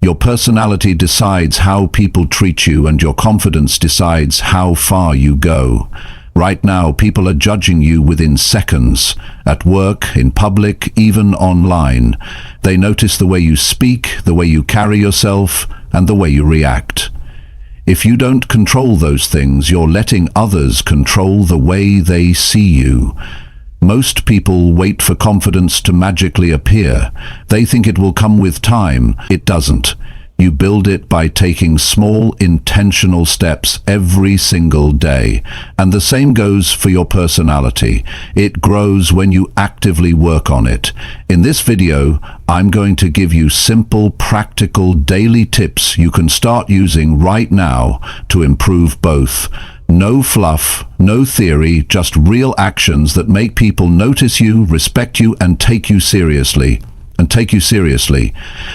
Your personality decides how people treat you, and your confidence decides how far you go. Right now, people are judging you within seconds. At work, in public, even online. They notice the way you speak, the way you carry yourself, and the way you react. If you don't control those things, you're letting others control the way they see you. Most people wait for confidence to magically appear. They think it will come with time. It doesn't. You build it by taking small, intentional steps every single day. And the same goes for your personality. It grows when you actively work on it. In this video, I'm going to give you simple, practical, daily tips you can start using right now to improve both. No fluff, no theory, just real actions that make people notice you, respect you, and take you seriously.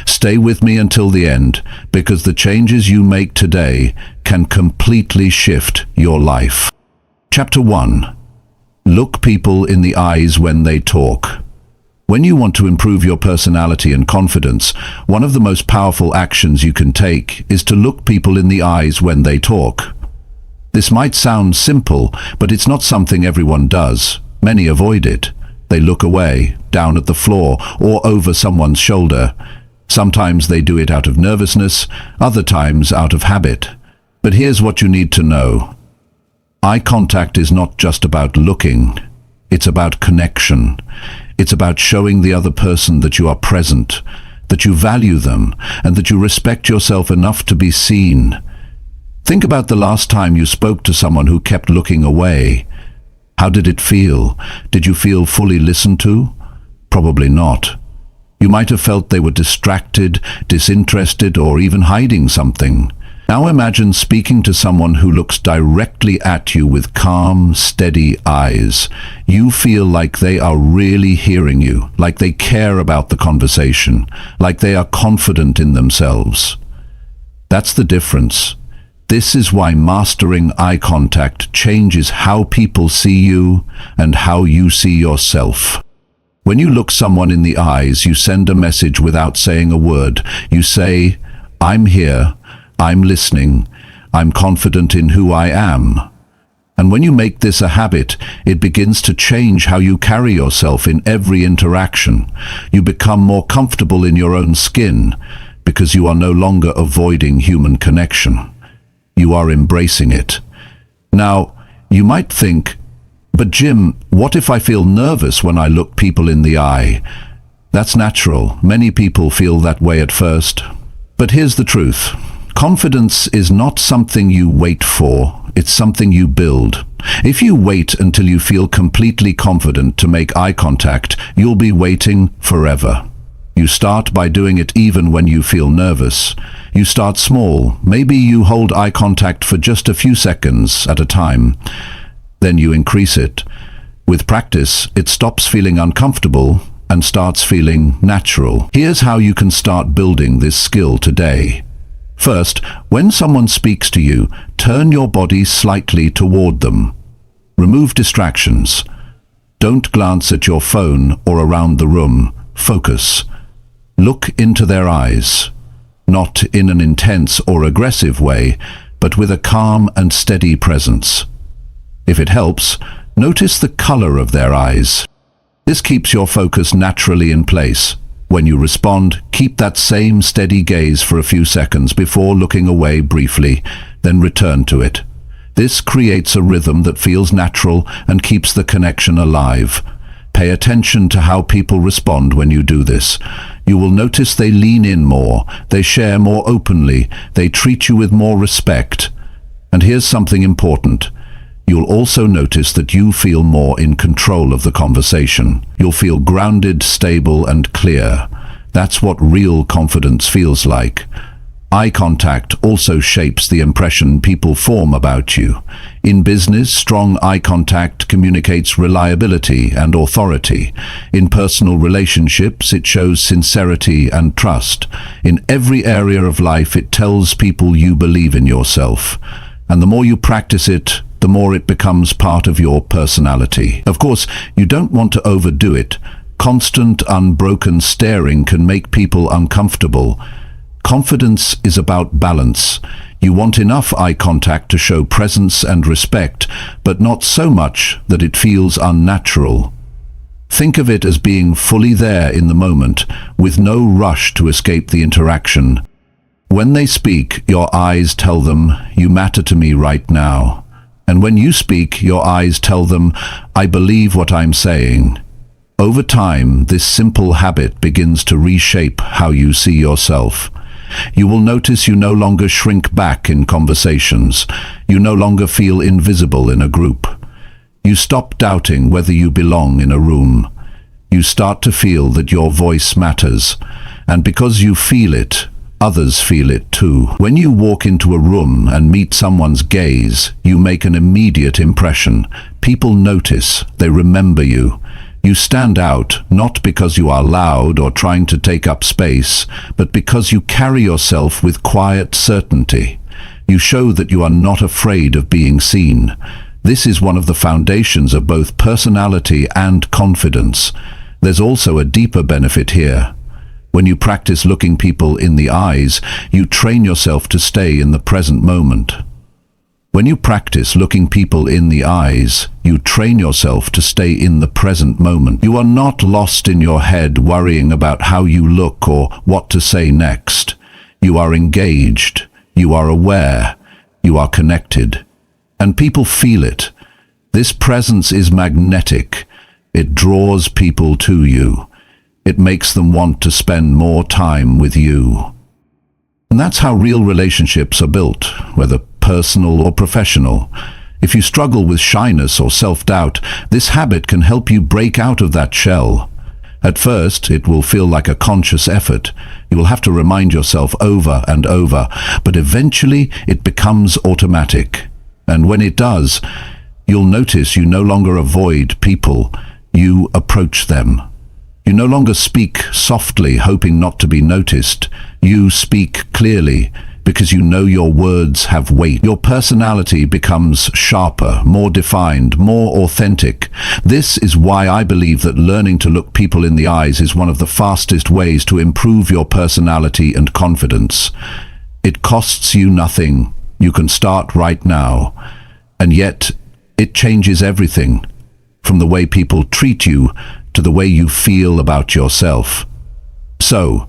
Stay with me until the end, because the changes you make today can completely shift your life. Chapter 1. Look people in the eyes when they talk. When you want to improve your personality and confidence, one of the most powerful actions you can take is to look people in the eyes when they talk. This might sound simple, but it's not something everyone does. Many avoid it. They look away, down at the floor, or over someone's shoulder. Sometimes they do it out of nervousness, other times out of habit. But here's what you need to know. Eye contact is not just about looking. It's about connection. It's about showing the other person that you are present, that you value them, and that you respect yourself enough to be seen. Think about the last time you spoke to someone who kept looking away. How did it feel? Did you feel fully listened to? Probably not. You might have felt they were distracted, disinterested, or even hiding something. Now imagine speaking to someone who looks directly at you with calm, steady eyes. You feel like they are really hearing you, like they care about the conversation, like they are confident in themselves. That's the difference. This is why mastering eye contact changes how people see you and how you see yourself. When you look someone in the eyes, you send a message without saying a word. You say, "I'm here, I'm listening, I'm confident in who I am." And when you make this a habit, it begins to change how you carry yourself in every interaction. You become more comfortable in your own skin because you are no longer avoiding human connection. You are embracing it. Now, you might think, "But Jim, what if I feel nervous when I look people in the eye?" That's natural. Many people feel that way at first. But here's the truth. Confidence is not something you wait for. It's something you build. If you wait until you feel completely confident to make eye contact, you'll be waiting forever. You start by doing it even when you feel nervous. You start small. Maybe you hold eye contact for just a few seconds at a time. Then you increase it. With practice, it stops feeling uncomfortable and starts feeling natural. Here's how you can start building this skill today. First, when someone speaks to you, turn your body slightly toward them. Remove distractions. Don't glance at your phone or around the room. Focus. Look into their eyes. Not in an intense or aggressive way, but with a calm and steady presence. If it helps, notice the color of their eyes. This keeps your focus naturally in place. When you respond, keep that same steady gaze for a few seconds before looking away briefly, then return to it. This creates a rhythm that feels natural and keeps the connection alive. Pay attention to how people respond when you do this. You will notice they lean in more, they share more openly, they treat you with more respect. And here's something important. You'll also notice that you feel more in control of the conversation. You'll feel grounded, stable, and clear. That's what real confidence feels like. Eye contact also shapes the impression people form about you. In business, strong eye contact communicates reliability and authority. In personal relationships, it shows sincerity and trust. In every area of life, it tells people you believe in yourself. And the more you practice it, the more it becomes part of your personality. Of course, you don't want to overdo it. Constant, unbroken staring can make people uncomfortable. Confidence is about balance. You want enough eye contact to show presence and respect, but not so much that it feels unnatural. Think of it as being fully there in the moment, with no rush to escape the interaction. When they speak, your eyes tell them, "You matter to me right now." And when you speak, your eyes tell them, "I believe what I'm saying." Over time, this simple habit begins to reshape how you see yourself. You will notice you no longer shrink back in conversations. You no longer feel invisible in a group. You stop doubting whether you belong in a room. You start to feel that your voice matters. And because you feel it, others feel it too. When you walk into a room and meet someone's gaze, you make an immediate impression. People notice, they remember you. You stand out, not because you are loud or trying to take up space, but because you carry yourself with quiet certainty. You show that you are not afraid of being seen. This is one of the foundations of both personality and confidence. There's also a deeper benefit here. When you practice looking people in the eyes, you train yourself to stay in the present moment. When you practice looking people in the eyes, you train yourself to stay in the present moment. You are not lost in your head worrying about how you look or what to say next. You are engaged, you are aware, you are connected. And people feel it. This presence is magnetic. It draws people to you. It makes them want to spend more time with you. And that's how real relationships are built, whether personal or professional. If you struggle with shyness or self-doubt, this habit can help you break out of that shell. At first, it will feel like a conscious effort. You will have to remind yourself over and over, but eventually it becomes automatic. And when it does, you'll notice you no longer avoid people, you approach them. You no longer speak softly, hoping not to be noticed. You speak clearly, because you know your words have weight. Your personality becomes sharper, more defined, more authentic. This is why I believe that learning to look people in the eyes is one of the fastest ways to improve your personality and confidence. It costs you nothing. You can start right now. And yet, it changes everything, from the way people treat you to the way you feel about yourself. So,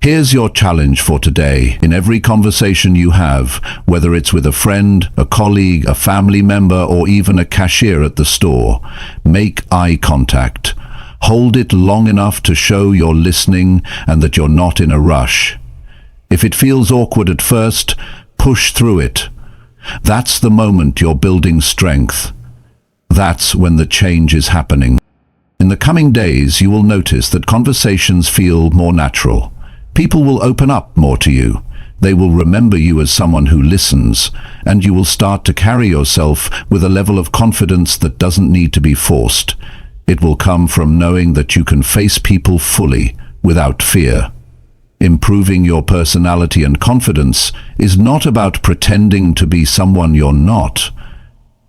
here's your challenge for today. In every conversation you have, whether it's with a friend, a colleague, a family member, or even a cashier at the store, make eye contact. Hold it long enough to show you're listening and that you're not in a rush. If it feels awkward at first, push through it. That's the moment you're building strength. That's when the change is happening. In the coming days, you will notice that conversations feel more natural. People will open up more to you. They will remember you as someone who listens, and you will start to carry yourself with a level of confidence that doesn't need to be forced. It will come from knowing that you can face people fully, without fear. Improving your personality and confidence is not about pretending to be someone you're not.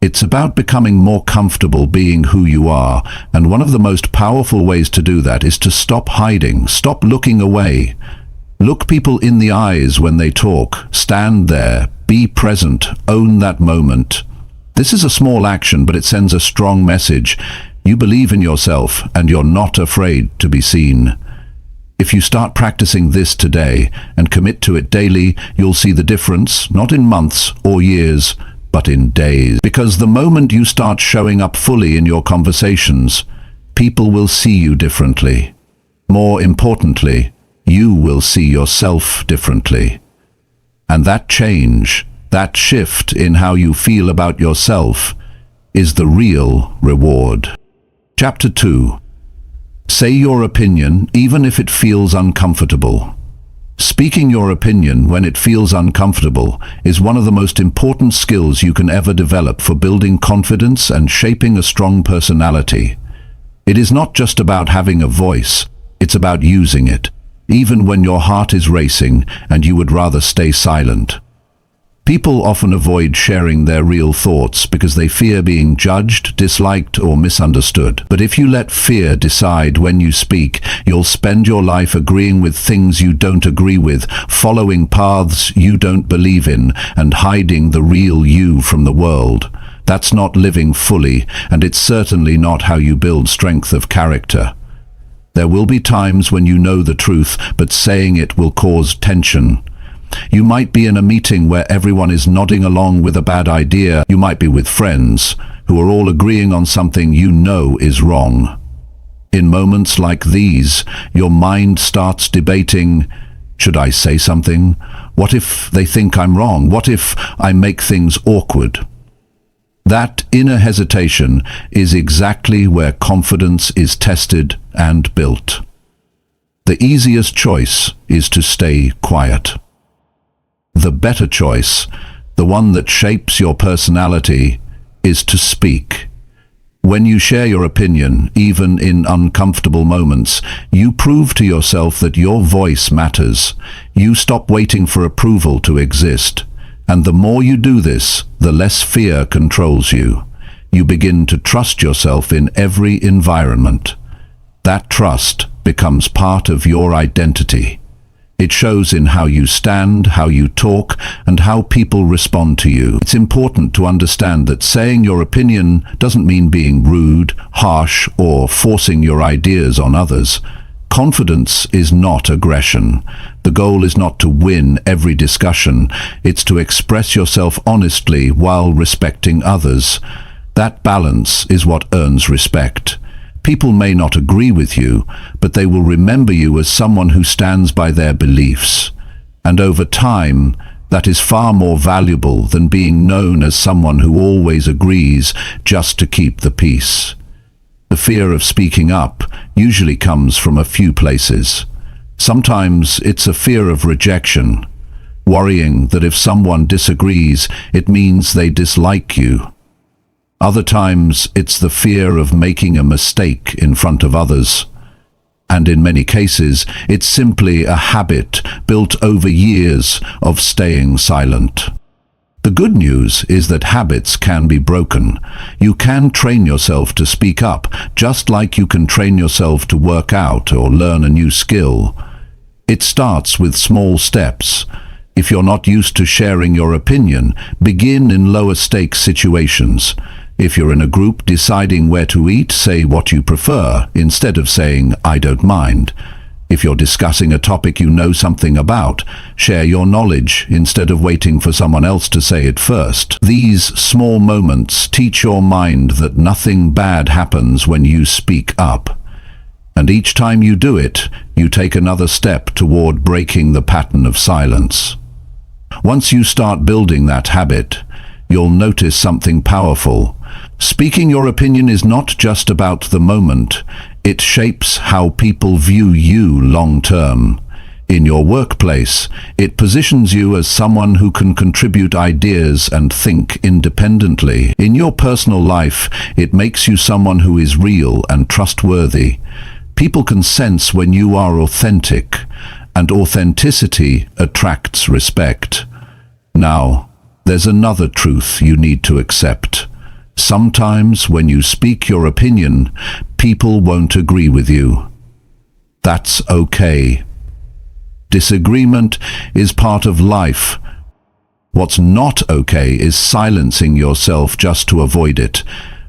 It's about becoming more comfortable being who you are, and one of the most powerful ways to do that is to stop hiding, stop looking away. Look people in the eyes when they talk. Stand there, be present, own that moment. This is a small action, but it sends a strong message. You believe in yourself, and you're not afraid to be seen. If you start practicing this today and commit to it daily, you'll see the difference, not in months or years, but in days. Because the moment you start showing up fully in your conversations, people will see you differently. More importantly, you will see yourself differently. And that change, that shift in how you feel about yourself, is the real reward. Chapter 2. Say your opinion even if it feels uncomfortable. Speaking your opinion when it feels uncomfortable is one of the most important skills you can ever develop for building confidence and shaping a strong personality. It is not just about having a voice, it's about using it, even when your heart is racing and you would rather stay silent. People often avoid sharing their real thoughts because they fear being judged, disliked, or misunderstood. But if you let fear decide when you speak, you'll spend your life agreeing with things you don't agree with, following paths you don't believe in, and hiding the real you from the world. That's not living fully, and it's certainly not how you build strength of character. There will be times when you know the truth, but saying it will cause tension. You might be in a meeting where everyone is nodding along with a bad idea. You might be with friends who are all agreeing on something you know is wrong. In moments like these, your mind starts debating, should I say something? What if they think I'm wrong? What if I make things awkward? That inner hesitation is exactly where confidence is tested and built. The easiest choice is to stay quiet. The better choice, the one that shapes your personality, is to speak. When you share your opinion, even in uncomfortable moments, you prove to yourself that your voice matters. You stop waiting for approval to exist. And the more you do this, the less fear controls you. You begin to trust yourself in every environment. That trust becomes part of your identity. It shows in how you stand, how you talk, and how people respond to you. It's important to understand that saying your opinion doesn't mean being rude, harsh, or forcing your ideas on others. Confidence is not aggression. The goal is not to win every discussion. It's to express yourself honestly while respecting others. That balance is what earns respect. People may not agree with you, but they will remember you as someone who stands by their beliefs. And over time, that is far more valuable than being known as someone who always agrees just to keep the peace. The fear of speaking up usually comes from a few places. Sometimes it's a fear of rejection, worrying that if someone disagrees, it means they dislike you. Other times, it's the fear of making a mistake in front of others. And in many cases, it's simply a habit built over years of staying silent. The good news is that habits can be broken. You can train yourself to speak up, just like you can train yourself to work out or learn a new skill. It starts with small steps. If you're not used to sharing your opinion, begin in lower stakes situations. If you're in a group deciding where to eat, say what you prefer, instead of saying, I don't mind. If you're discussing a topic you know something about, share your knowledge instead of waiting for someone else to say it first. These small moments teach your mind that nothing bad happens when you speak up. And each time you do it, you take another step toward breaking the pattern of silence. Once you start building that habit, you'll notice something powerful. Speaking your opinion is not just about the moment. It shapes how people view you long term. In your workplace, it positions you as someone who can contribute ideas and think independently. In your personal life, it makes you someone who is real and trustworthy. People can sense when you are authentic, and authenticity attracts respect. Now, there's another truth you need to accept. Sometimes when you speak your opinion, people won't agree with you. That's okay. Disagreement is part of life. What's not okay is silencing yourself just to avoid it.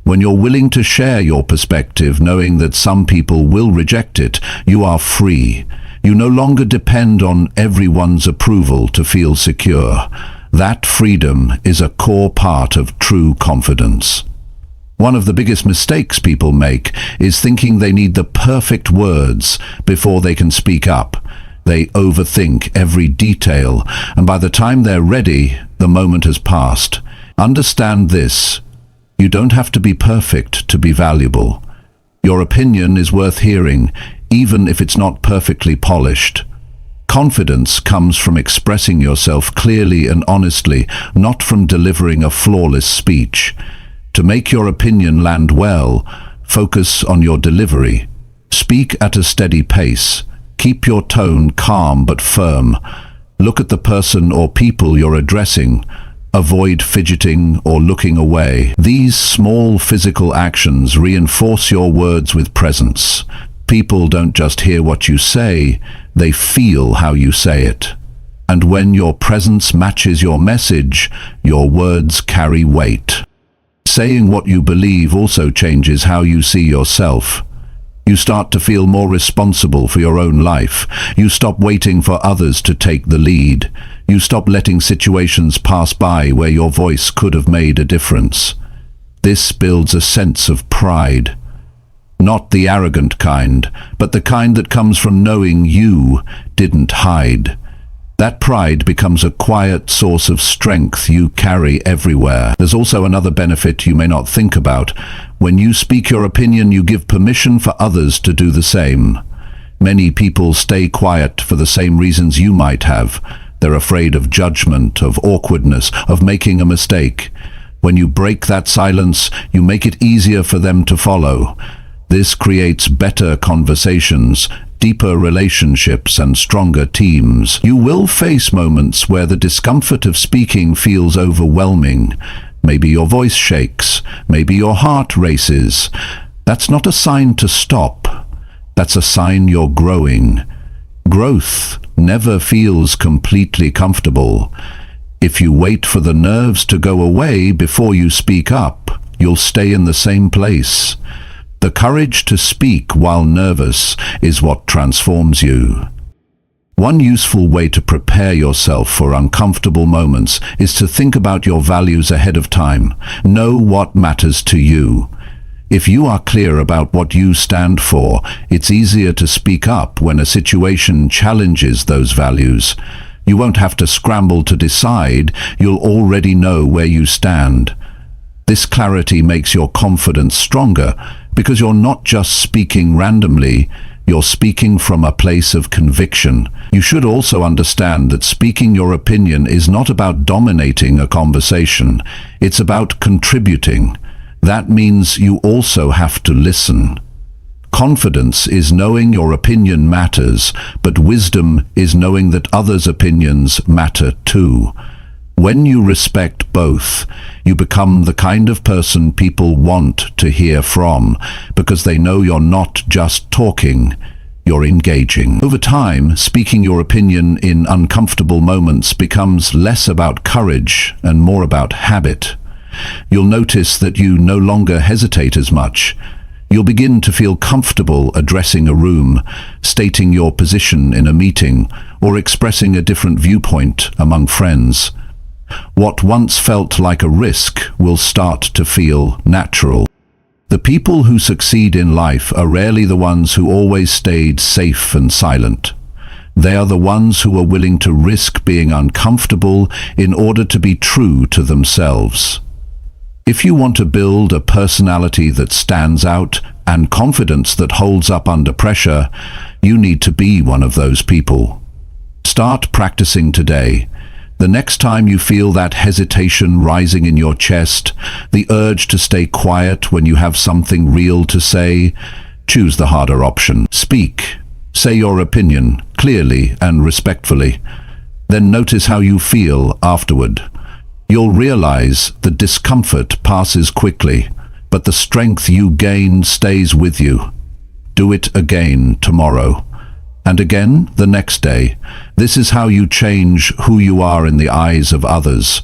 When you're willing to share your perspective, knowing that some people will reject it, you are free. You no longer depend on everyone's approval to feel secure. That freedom is a core part of true confidence. One of the biggest mistakes people make is thinking they need the perfect words before they can speak up. They overthink every detail, and by the time they're ready, the moment has passed. Understand this: you don't have to be perfect to be valuable. Your opinion is worth hearing, even if it's not perfectly polished. Confidence comes from expressing yourself clearly and honestly, not from delivering a flawless speech. To make your opinion land well, focus on your delivery. Speak at a steady pace. Keep your tone calm but firm. Look at the person or people you're addressing, Avoid fidgeting or looking away. These small physical actions reinforce your words with presence. People don't just hear what you say, they feel how you say it. And when your presence matches your message, your words carry weight. Saying what you believe also changes how you see yourself. You start to feel more responsible for your own life. You stop waiting for others to take the lead. You stop letting situations pass by where your voice could have made a difference. This builds a sense of pride. Not the arrogant kind, but the kind that comes from knowing you didn't hide. That pride becomes a quiet source of strength you carry everywhere. There's also another benefit you may not think about. When you speak your opinion, you give permission for others to do the same. Many people stay quiet for the same reasons you might have. They're afraid of judgment, of awkwardness, of making a mistake. When you break that silence, you make it easier for them to follow. This creates better conversations, deeper relationships, and stronger teams. You will face moments where the discomfort of speaking feels overwhelming. Maybe your voice shakes, maybe your heart races. That's not a sign to stop. That's a sign you're growing. Growth never feels completely comfortable. If you wait for the nerves to go away before you speak up, you'll stay in the same place. The courage to speak while nervous is what transforms you. One useful way to prepare yourself for uncomfortable moments is to think about your values ahead of time. Know what matters to you. If you are clear about what you stand for, it's easier to speak up when a situation challenges those values. You won't have to scramble to decide, you'll already know where you stand. This clarity makes your confidence stronger because you're not just speaking randomly, you're speaking from a place of conviction. You should also understand that speaking your opinion is not about dominating a conversation, it's about contributing. That means you also have to listen. Confidence is knowing your opinion matters, but wisdom is knowing that others' opinions matter too. When you respect both, you become the kind of person people want to hear from, because they know you're not just talking, you're engaging. Over time, speaking your opinion in uncomfortable moments becomes less about courage and more about habit. You'll notice that you no longer hesitate as much. You'll begin to feel comfortable addressing a room, stating your position in a meeting, or expressing a different viewpoint among friends. What once felt like a risk will start to feel natural. The people who succeed in life are rarely the ones who always stayed safe and silent. They are the ones who are willing to risk being uncomfortable in order to be true to themselves. If you want to build a personality that stands out and confidence that holds up under pressure, you need to be one of those people. Start practicing today. The next time you feel that hesitation rising in your chest, the urge to stay quiet when you have something real to say, choose the harder option. Speak. Say your opinion clearly and respectfully. Then notice how you feel afterward. You'll realize the discomfort passes quickly, but the strength you gain stays with you. Do it again tomorrow. And again the next day. This is how you change who you are in the eyes of others,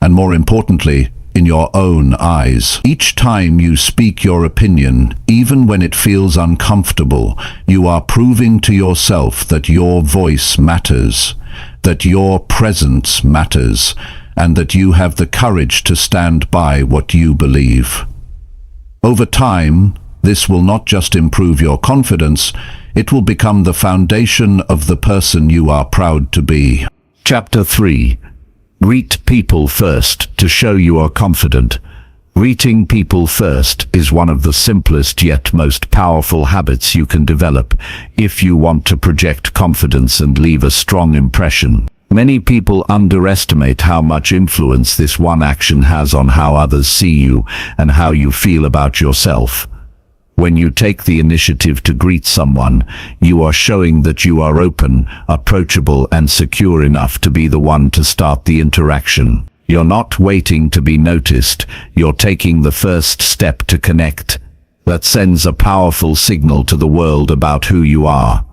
and more importantly, in your own eyes. Each time you speak your opinion, even when it feels uncomfortable, you are proving to yourself that your voice matters, that your presence matters, and that you have the courage to stand by what you believe. Over time, this will not just improve your confidence, it will become the foundation of the person you are proud to be. Chapter 3. Greet people first to show you are confident. Greeting people first is one of the simplest yet most powerful habits you can develop if you want to project confidence and leave a strong impression. Many people underestimate how much influence this one action has on how others see you and how you feel about yourself. When you take the initiative to greet someone, you are showing that you are open, approachable, and secure enough to be the one to start the interaction. You're not waiting to be noticed, you're taking the first step to connect. That sends a powerful signal to the world about who you are.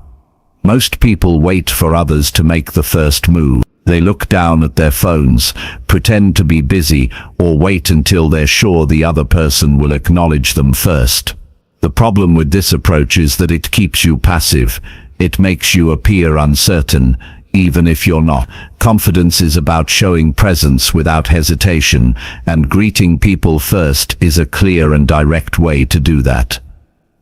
Most people wait for others to make the first move. They look down at their phones, pretend to be busy, or wait until they're sure the other person will acknowledge them first. The problem with this approach is that it keeps you passive. It makes you appear uncertain, even if you're not. Confidence is about showing presence without hesitation, and greeting people first is a clear and direct way to do that.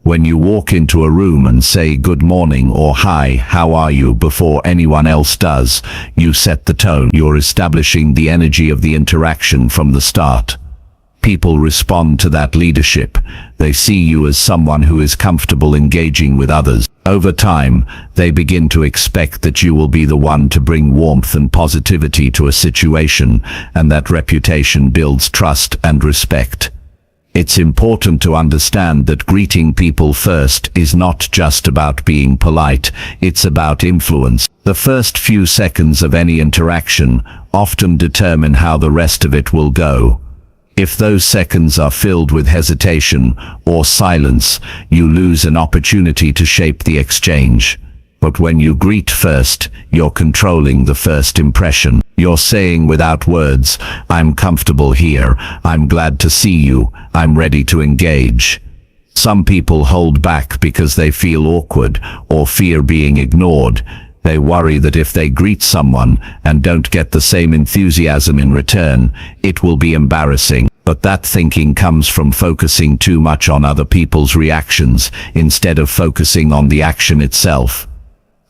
When you walk into a room and say good morning or hi, how are you before anyone else does, you set the tone. You're establishing the energy of the interaction from the start. People respond to that leadership. They see you as someone who is comfortable engaging with others. Over time, they begin to expect that you will be the one to bring warmth and positivity to a situation, and that reputation builds trust and respect. It's important to understand that greeting people first is not just about being polite, it's about influence. The first few seconds of any interaction often determine how the rest of it will go. If those seconds are filled with hesitation or silence, you lose an opportunity to shape the exchange. But when you greet first, you're controlling the first impression. You're saying without words, I'm comfortable here, I'm glad to see you, I'm ready to engage. Some people hold back because they feel awkward or fear being ignored. They worry that if they greet someone and don't get the same enthusiasm in return, it will be embarrassing. But that thinking comes from focusing too much on other people's reactions instead of focusing on the action itself.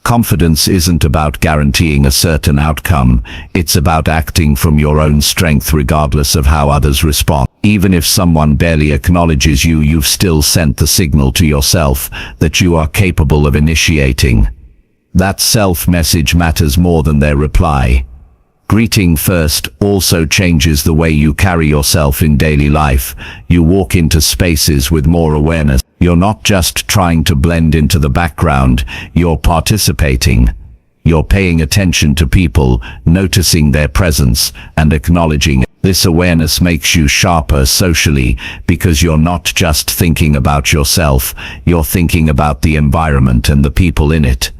Confidence isn't about guaranteeing a certain outcome, it's about acting from your own strength regardless of how others respond. Even if someone barely acknowledges you, you've still sent the signal to yourself that you are capable of initiating. That self-message matters more than their reply. Greeting first also changes the way you carry yourself in daily life. You walk into spaces with more awareness. You're not just trying to blend into the background, you're participating. You're paying attention to people, noticing their presence, and acknowledging it. This awareness makes you sharper socially because you're not just thinking about yourself, you're thinking about the environment and the people in it.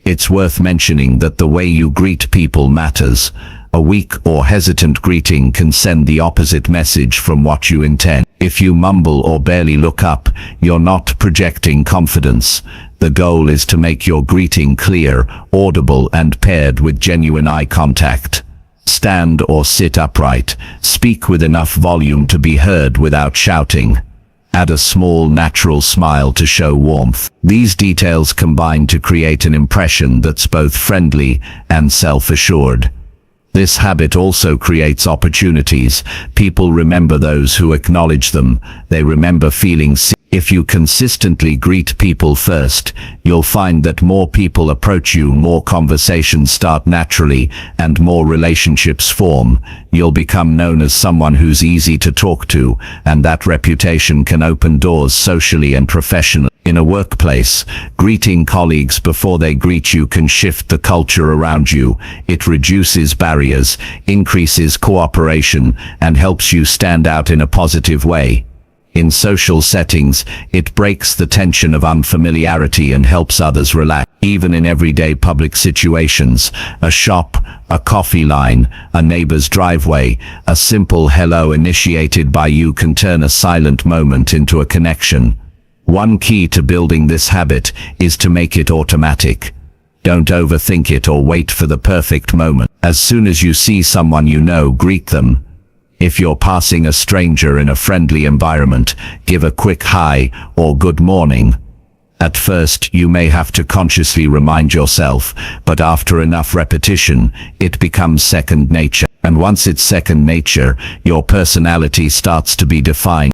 It's worth mentioning that the way you greet people matters. A weak or hesitant greeting can send the opposite message from what you intend. If you mumble or barely look up, you're not projecting confidence. The goal is to make your greeting clear, audible, and paired with genuine eye contact. Stand or sit upright. Speak with enough volume to be heard without shouting. Add a small, natural smile to show warmth. These details combine to create an impression that's both friendly and self-assured. This habit also creates opportunities. People remember those who acknowledge them. They remember feeling seen. If you consistently greet people first, you'll find that more people approach you, more conversations start naturally, and more relationships form. You'll become known as someone who's easy to talk to, and that reputation can open doors socially and professionally. In a workplace, greeting colleagues before they greet you can shift the culture around you. It reduces barriers, increases cooperation, and helps you stand out in a positive way. In social settings, it breaks the tension of unfamiliarity and helps others relax. Even in everyday public situations, a shop, a coffee line, a neighbor's driveway, a simple hello initiated by you can turn a silent moment into a connection. One key to building this habit is to make it automatic. Don't overthink it or wait for the perfect moment. As soon as you see someone you know, greet them. If you're passing a stranger in a friendly environment, give a quick hi or good morning. At first, you may have to consciously remind yourself, but after enough repetition, it becomes second nature. And once it's second nature, your personality starts to be defined.